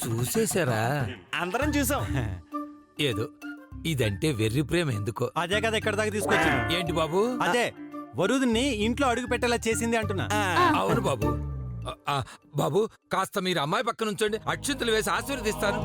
చూసేశారా? అందరం చూసాం. ఏదో ఇదంటే వెర్రి ప్రేమ ఎందుకో. అదే కదా ఇక్కడ దాకా తీసుకొచ్చింది. ఏంటి బాబు? అదే వరుదిని ఇంట్లో అడుగు పెట్టేలా చేసింది అంటున్నా. అవును బాబు. బాబు కాస్త మీరు అమ్మాయి పక్కన ఉంచండి, అక్షింతలు వేసి ఆశీర్వదిస్తాను.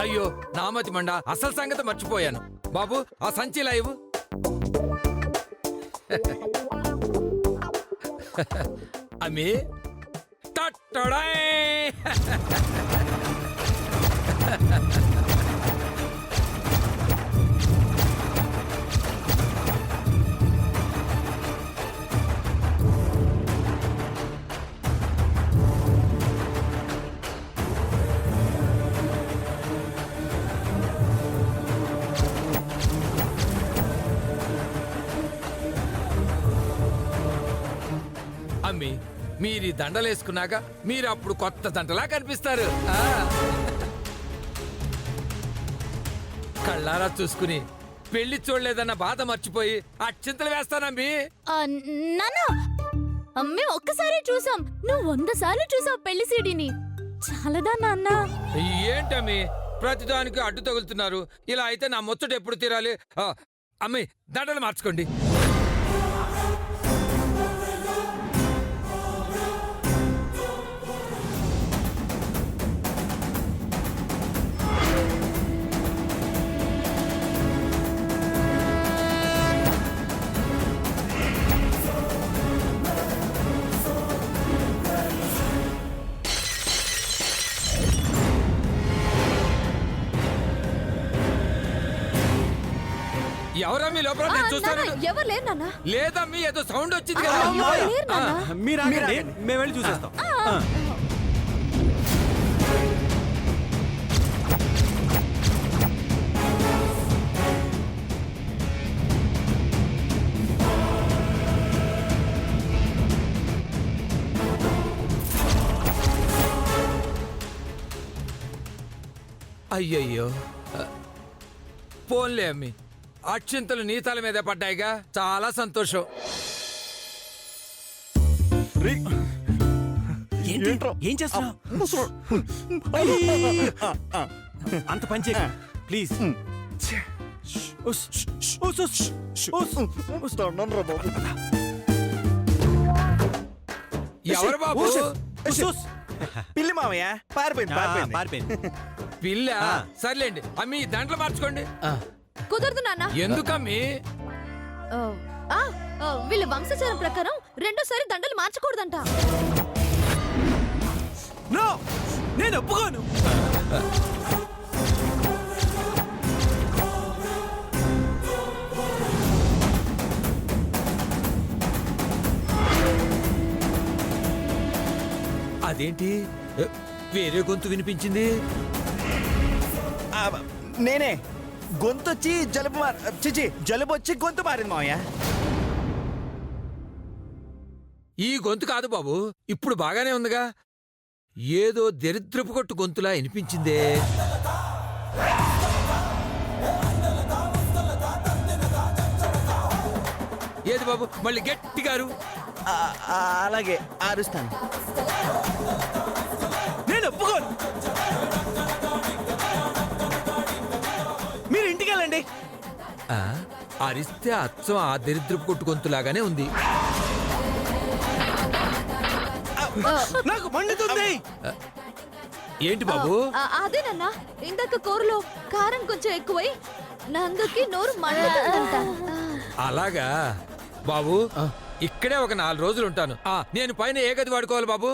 అయ్యో నామతి మండ, అసలు సంగతి మర్చిపోయాను. బాబు ఆ సంచిలా ఇవ్వు. అమ్మి టట్టడాయ్. అమ్మి మీరు ఈ దండలేసుకున్నాక మీరు అప్పుడు కొత్త దండలా కనిపిస్తారు. కళ్ళారా చూసుకుని పెళ్లి చూడలేదన్న బాధ మర్చిపోయి అక్షింతలు వేస్తానమ్మి. నాన్న మేము ఒక్కసారి చూసాం, నువ్వు 100 సార్లు చూసావు పెళ్లి సీడీని. చాలదా నాన్న? ఏంటమ్మి ప్రతిదానికి అడ్డు తగులుతున్నారు? ఇలా అయితే నా ముచ్చట ఎప్పుడు తీరాలి? అమ్మి దండలు మార్చుకోండి. ఎవరమ్మీ లోపల? నేను చూస్తాను. ఎవరు లేరు నాన్న. లేదమ్మీ ఏదో సౌండ్ వచ్చింది కదా. లేరు నాన్న. మీరు ఆగండి, మేము వెళ్ళి చూసేస్తాం. అయ్యయ్యో పోన్లే అమ్మి, అక్షింతలు నీ తల మీద పడ్డాయిగా, చాలా సంతోషం. ఏం చేస్తున్నావు? అంత పంచే ప్లీజ్. ఎవరు బాబు? పిల్లి మామయ్య పారిపోయింది. పిల్ల? సర్లేండి అమ్మి దండలు మార్చుకోండి. కుదరదు నాన్న. ఎందుకమ్మి? వీళ్ళ వంశచారం ప్రకారం రెండోసారి దండలు మార్చకూడదంట. నేను ఒప్పుకోను. అదేంటి వేరే గొంతు వినిపించింది? నేనే. గొంతొచ్చి జలుబు వచ్చి గొంతు మారింది మామయ్య. ఈ గొంతు కాదు బాబు, ఇప్పుడు బాగానే ఉందిగా. ఏదో దరిద్రపు కొట్టు గొంతులా వినిపించిందే. ఏది బాబు మళ్ళీ గట్టిగారు? అలాగే అరుస్తాను. నేను ఒప్పుకోను. మీరు ఇంటికి వెళ్ళండి. అరిస్తే అచ్చం ఆ దరిద్రపు కొట్టు గొంతులాగానే ఉంది. నాకు మండుతుంది. ఏంటి బాబు? అదేనన్నా, ఇందాక కూరలో కారం కొంచెం ఎక్కువై నందుకి నోరు మండుతుందంట. అలాగా బాబు, ఇక్కడే ఒక 4 రోజులు ఉంటాను. నేను పైన ఏ గది వాడుకోవాలి బాబు?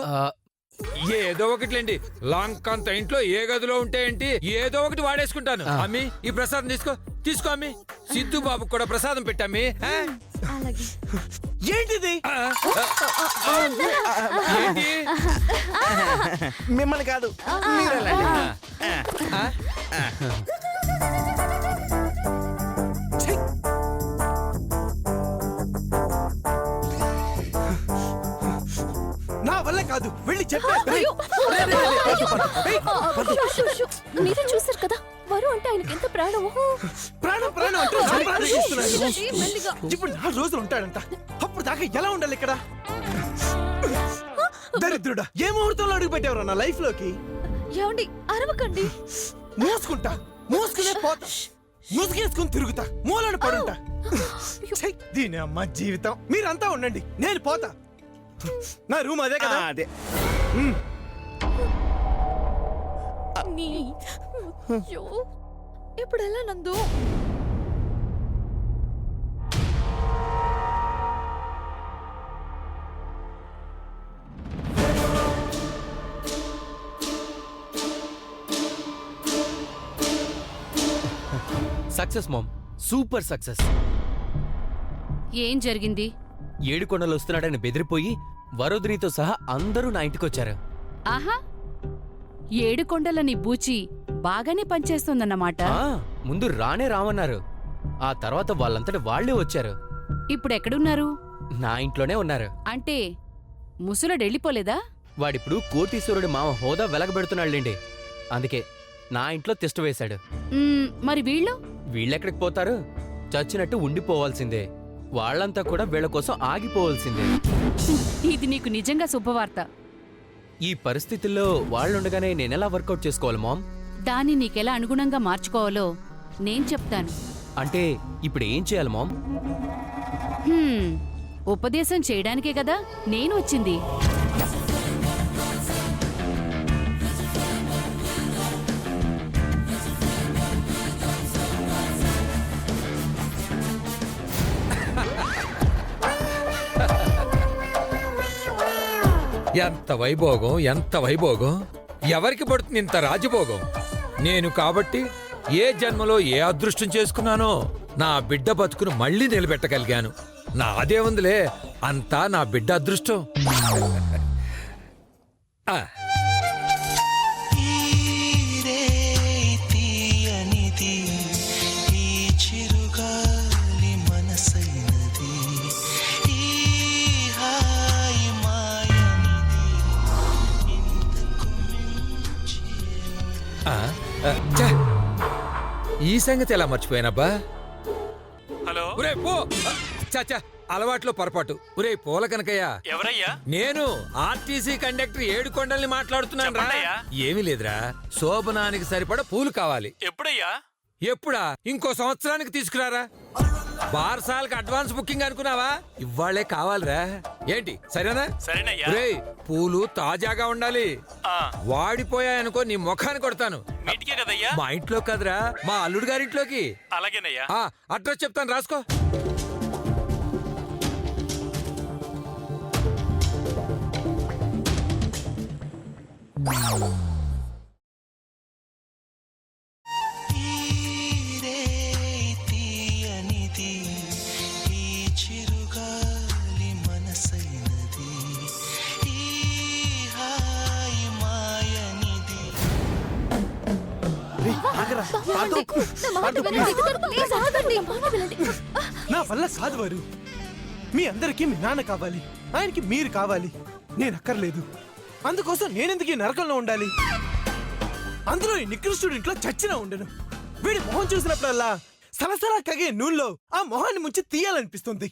ఏదో ఒకటిలేండి, లంకంత ఇంట్లో ఏ గదిలో ఉంటే ఏంటి, ఏదో ఒకటి వాడేసుకుంటాను. అమ్మి ఈ ప్రసాదం తీసుకో. తీసుకో అమ్మి. సిద్ధు బాబు కూడా ప్రసాదం పెట్టమ్మి. ఆ? అలాగే. ఏంటిది? ఆ, ఆ, ఏంటి? మిమ్మల్ని కాదు, మీరు వెళ్ళండి. ఆ? ఛీ! నా వల్ల కాదు, వెళ్ళి చెప్పే. అయ్యో, షూ, షూ. మీరే చూసారు కదా వరు అంటే ఆయనకి ఎంత ప్రాణమో. ప్రాణం ప్రాణం అంటూ నా ప్రాణం తీస్తున్నాడు. మెల్లిగా. ఇప్పుడు 4 రోజులు ఉంటాడంట. అప్పుడు దాకా ఎలా ఉండాలి ఇక్కడ? దరిద్రుడా, ఏ ముహూర్తంలో అడుగు పెట్టావురా నా లైఫ్ లోకి? ఏమండి అరవకండి. మూసుకుంటా, మూసుకునే పోతా, ముసుగేసుకుని తిరుగుతా, మూలను పడుంటా. ఛీ, దీని అమ్మ జీవితం. మీరంతా ఉండండి, నేను పోతా. నా రూమ్ అదే కదా. అదే. అయ్యో, ఇప్పుడు ఎలా Nandu? Success ma'am, super success. ఏం జరిగింది? ఏడుకొండలు వస్తున్నాడని బెదిరిపోయి వరోధినితో సహా అందరూ నా ఇంటికొచ్చారు. ఆహా, ఏడుకొండలని బూచి బాగానే పనిచేస్తోందన్నమాట. ముందు రానే రామన్నారు, ఆ తర్వాత వాళ్ళంతటి వాళ్లే వచ్చారు. ఇప్పుడెక్కడున్నారు? నా ఇంట్లోనే ఉన్నారు. అంటే ముసలుడెళ్ళిపోలేదా? వాడిప్పుడు కోటీశ్వరుడి మామ హోదా వెలగబెడుతున్నాళ్ళండి. అందుకే నా ఇంట్లో తిష్ట వేశాడు. మరి వీళ్ళు? వీళ్ళెక్కడికి పోతారు? చచ్చినట్టు ఉండిపోవాల్సిందే. వాళ్ళంతా కూడా వీళ్ళ కోసం ఆగిపోవాల్సిందే. ఇది నీకు నిజంగా శుభవార్త. ఈ పరిస్థితుల్లో వాళ్ళుండగానే నేనెలా వర్కౌట్ చేసుకోవాలి మామ్? దాన్ని నీకెలా అనుగుణంగా మార్చుకోవాలో నేను చెప్తాను. అంటే ఇప్పుడు ఏం చేయాలి మామ్? ఉపదేశం చేయడానికే కదా నేను వచ్చింది. ఎంత వైభోగం, ఎంత వైభోగం! ఎవరికి పడుతుంది ఇంత రాజభోగం? నేను కాబట్టి ఏ జన్మలో ఏ అదృష్టం చేసుకున్నానో నా బిడ్డ బతుకును మళ్ళీ నిలబెట్టగలిగాను. నాదేముందిలే, అంతా నా బిడ్డ అదృష్టం. ఆ. ఛ! ఈ సంగతి ఎలా మర్చిపోయానబ్బా? హలో, ఒరే పో! చాచా, అలవాట్లో పొరపాటు. ఒరే పూల కనకయ్య, ఎవరయ్యా? నేను ఆర్టీసీ కండక్టర్ ఏడుకొండల్ని మాట్లాడుతున్నాను రా. చెప్పండయ్యా. ఏమీ లేదురా, శోభనానికి సరిపడా పూలు కావాలి. ఎప్పుడయ్యా? ఎప్పుడా? ఇంకో సంవత్సరానికి తీసుకురారా. బార్సాలకు అడ్వాన్స్ బుకింగ్ అనుకున్నావా? ఇవాళ్లే కావాలిరా. ఏంటి, సరేనా? సరేనయ్యా. ఒరేయ్, పూలు తాజాగా ఉండాలి. ఆ, వాడిపోయాయనుకో నీ ముఖాన్ని కొడతాను. మీటికే కదయ్యా? మా ఇంట్లో కదరా, మా అల్లుడు గారింట్లోకి. అలాగేనయ్యా. అడ్రస్ చెప్తాను, రాసుకో. నా వల్ల కాదు వారు. మీ అందరికీ మీ నాన్న కావాలి, ఆయనకి మీరు కావాలి. నేను అక్కర్లేదు. అందుకోసం నేనెందుకు ఈ నరకంలో ఉండాలి? అందులో ఈ నికృష్టుడి ఇంట్లో చచ్చినా ఉండను. వీడి మొహం చూసినప్పుడల్లా సలసలా కగే నూనెలో ఆ మొహాన్ని ముంచి తీయాలనిపిస్తుంది.